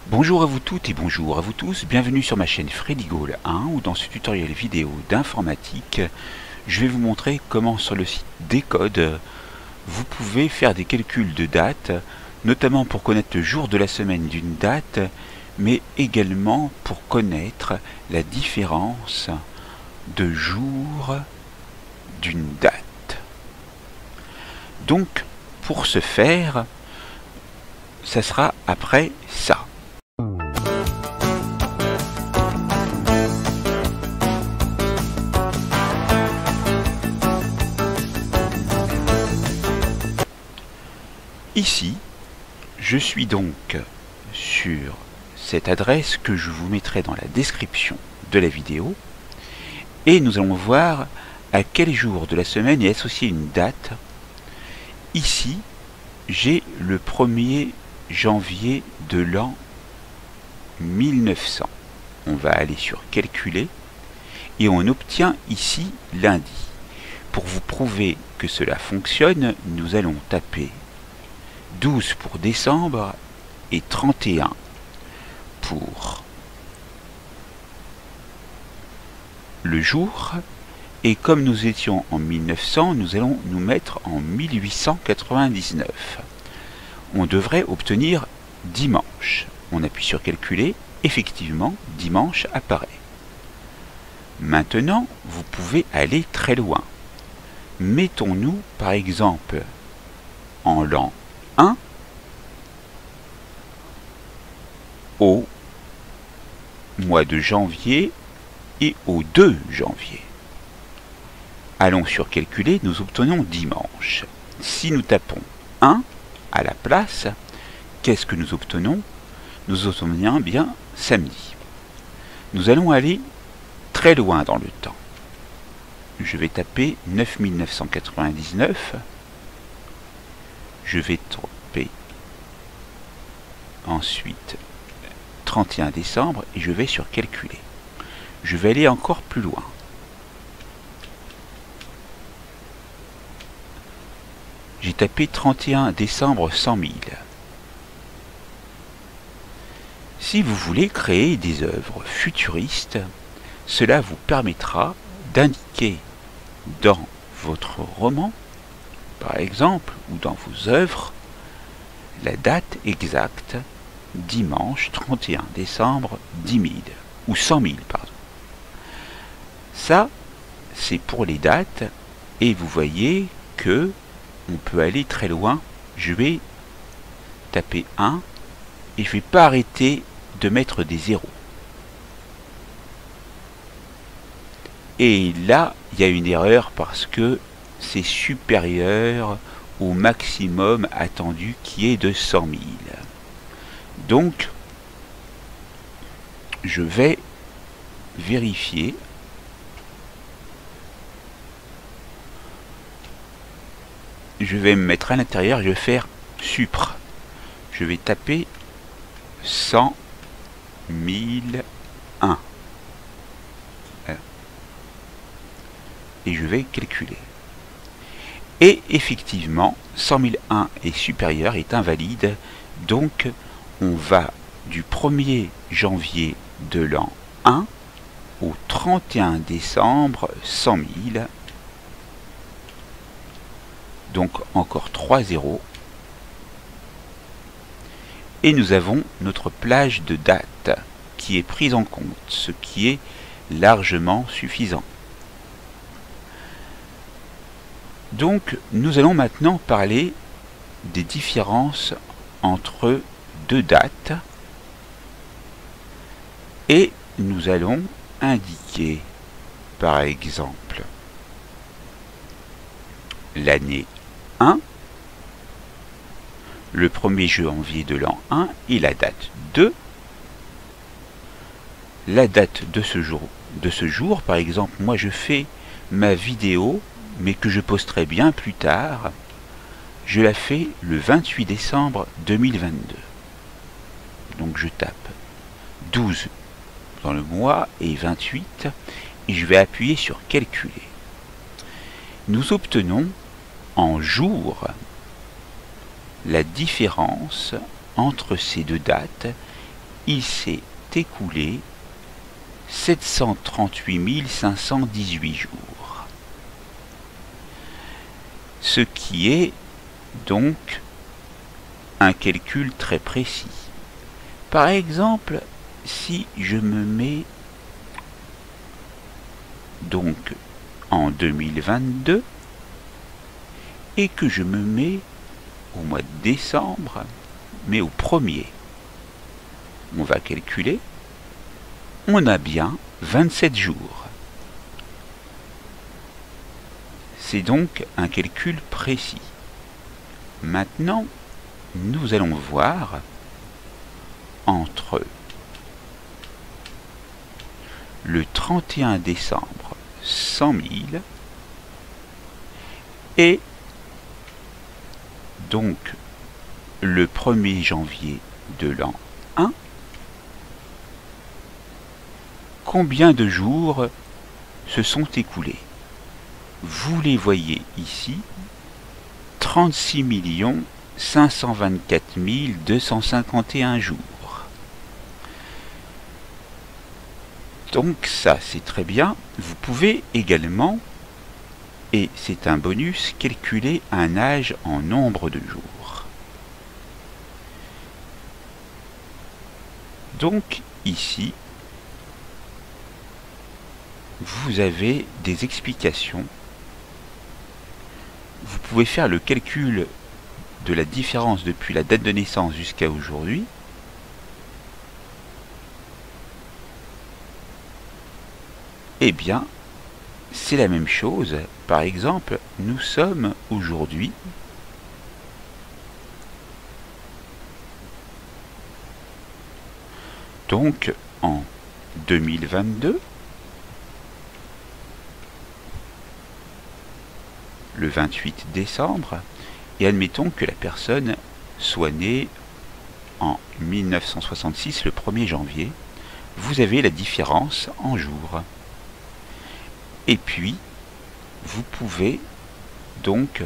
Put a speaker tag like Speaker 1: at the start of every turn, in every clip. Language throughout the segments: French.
Speaker 1: Bonjour à vous toutes et bonjour à vous tous, bienvenue sur ma chaîne Freddy Gall 1 où dans ce tutoriel vidéo d'informatique, je vais vous montrer comment sur le site Decode, vous pouvez faire des calculs de date, notamment pour connaître le jour de la semaine d'une date, mais également pour connaître la différence de jour d'une date. Donc, pour ce faire, ça sera après ça. Ici, je suis donc sur cette adresse que je vous mettrai dans la description de la vidéo et nous allons voir à quel jour de la semaine est associée une date. Ici, j'ai le 1er janvier de l'an 1900. On va aller sur calculer et on obtient ici lundi. Pour vous prouver que cela fonctionne, nous allons taper 12 pour décembre et 31 pour le jour. Et comme nous étions en 1900, nous allons nous mettre en 1899. On devrait obtenir dimanche. On appuie sur calculer, effectivement, dimanche apparaît. Maintenant, vous pouvez aller très loin. Mettons-nous, par exemple, en l'an 1 au mois de janvier et au 2 janvier. Allons sur calculer, nous obtenons dimanche. Si nous tapons 1 à la place, qu'est-ce que nous obtenons? Nous obtenons bien samedi. Nous allons aller très loin dans le temps. Je vais taper 9999. Je vais taper ensuite 31 décembre et je vais sur calculer. Je vais aller encore plus loin. J'ai tapé 31 décembre 100 000. Si vous voulez créer des œuvres futuristes, cela vous permettra d'indiquer dans votre roman, par exemple, ou dans vos œuvres, la date exacte, dimanche 31 décembre 10 000, ou 100 000, pardon. Ça, c'est pour les dates, et vous voyez que on peut aller très loin. Je vais taper 1, et je ne vais pas arrêter de mettre des zéros. Et là, il y a une erreur parce que c'est supérieur au maximum attendu qui est de 100 000. Donc, je vais vérifier. Je vais me mettre à l'intérieur, je vais faire supr. Je vais taper 100 001. Et je vais calculer. Et effectivement, 100 001 est supérieur, est invalide. Donc, on va du 1er janvier de l'an 1 au 31 décembre 100 000. Donc, encore 3 zéros. Et nous avons notre plage de date qui est prise en compte, ce qui est largement suffisant. Donc, nous allons maintenant parler des différences entre deux dates et nous allons indiquer, par exemple, l'année 1, le 1er janvier de l'an 1 et la date 2. La date de ce jour, par exemple, moi je fais ma vidéo mais que je posterai bien plus tard, je la fais le 28 décembre 2022. Donc je tape 12 dans le mois et 28 et je vais appuyer sur calculer. Nous obtenons en jours la différence entre ces deux dates il s'est écoulé 738 518 jours. Ce qui est donc un calcul très précis. Par exemple, si je me mets donc en 2022 et que je me mets au mois de décembre, mais au 1er, on va calculer, on a bien 27 jours. C'est donc un calcul précis. Maintenant, nous allons voir entre le 31 décembre 100 000 et donc le 1er janvier de l'an 1, combien de jours se sont écoulés? Vous les voyez ici, 36 524 251 jours. Donc ça c'est très bien. Vous pouvez également, et c'est un bonus, calculer un âge en nombre de jours. Donc ici, vous avez des explications. Vous pouvez faire le calcul de la différence depuis la date de naissance jusqu'à aujourd'hui. Eh bien, c'est la même chose. Par exemple, nous sommes aujourd'hui donc en 2022, le 28 décembre, et admettons que la personne soit née en 1966, le 1er janvier, vous avez la différence en jours. Et puis, vous pouvez donc,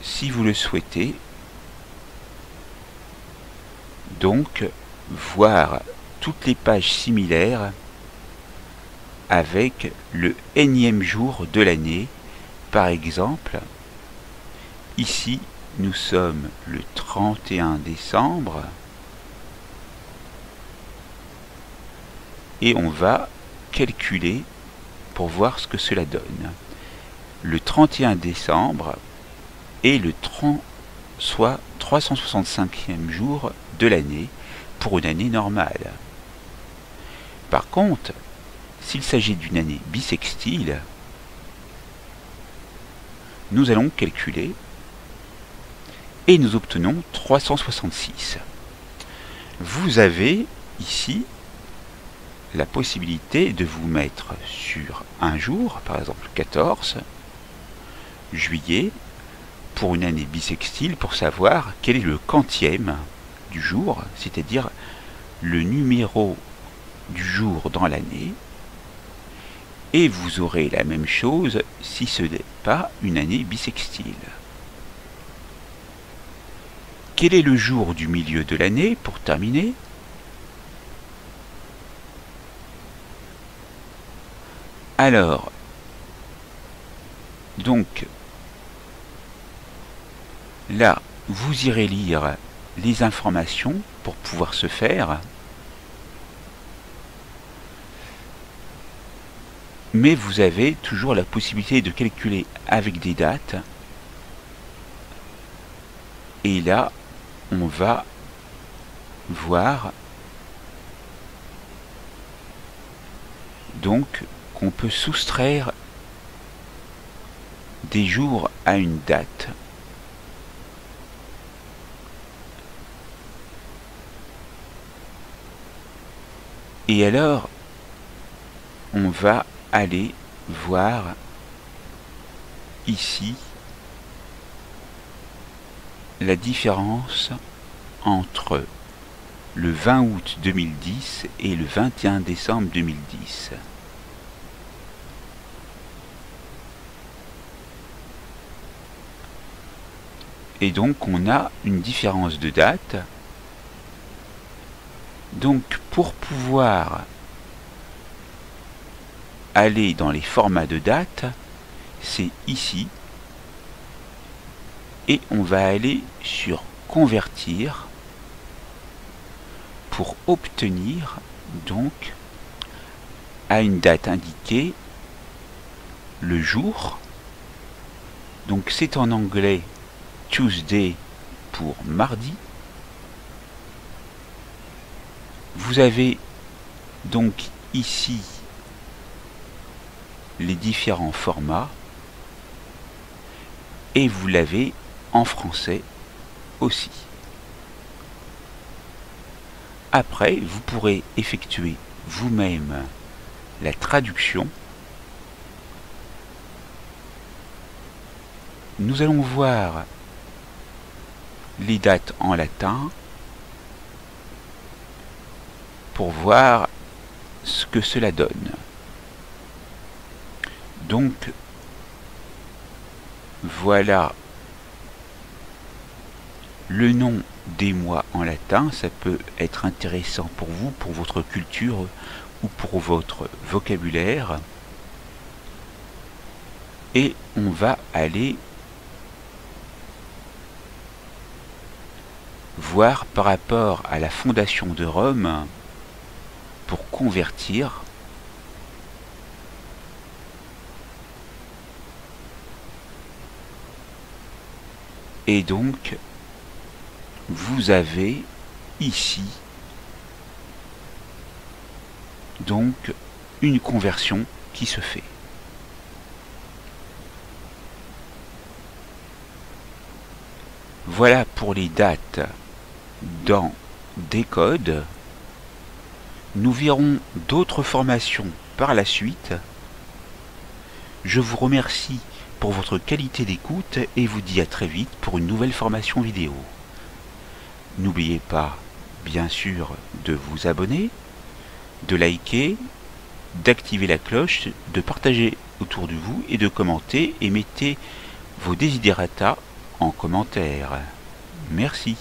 Speaker 1: si vous le souhaitez, donc voir toutes les pages similaires avec le énième jour de l'année. Par exemple, ici, nous sommes le 31 décembre et on va calculer pour voir ce que cela donne. Le 31 décembre est le 365e jour de l'année pour une année normale. Par contre, s'il s'agit d'une année bissextile, nous allons calculer et nous obtenons 366. Vous avez ici la possibilité de vous mettre sur un jour, par exemple 14 juillet, pour une année bissextile, pour savoir quel est le quantième du jour, c'est-à-dire le numéro du jour dans l'année, et vous aurez la même chose si ce n'est pas une année bissextile. Quel est le jour du milieu de l'année, pour terminer? Alors, donc, là, vous irez lire les informations pour pouvoir se faire, mais vous avez toujours la possibilité de calculer avec des dates, et là, on va voir donc qu'on peut soustraire des jours à une date. Et alors, on va aller voir ici la différence entre le 20 août 2010 et le 21 décembre 2010. Et donc on a une différence de date Donc pour pouvoir aller dans les formats de date, c'est ici, et on va aller sur convertir pour obtenir donc à une date indiquée le jour. Donc c'est en anglais Tuesday pour mardi. Vous avez donc ici les différents formats et vous l'avez en français aussi. Après, vous pourrez effectuer vous-même la traduction. Nous allons voir les dates en latin pour voir ce que cela donne. Donc, voilà le nom des mois en latin. Ça peut être intéressant pour vous, pour votre culture ou pour votre vocabulaire. Et on va aller voir par rapport à la fondation de Rome pour convertir. Et donc, vous avez ici donc une conversion qui se fait. Voilà pour les dates dans Décode. Nous verrons d'autres formations par la suite. Je vous remercie pour votre qualité d'écoute et vous dis à très vite pour une nouvelle formation vidéo. N'oubliez pas, bien sûr, de vous abonner, de liker, d'activer la cloche, de partager autour de vous et de commenter et mettez vos desiderata en commentaire. Merci.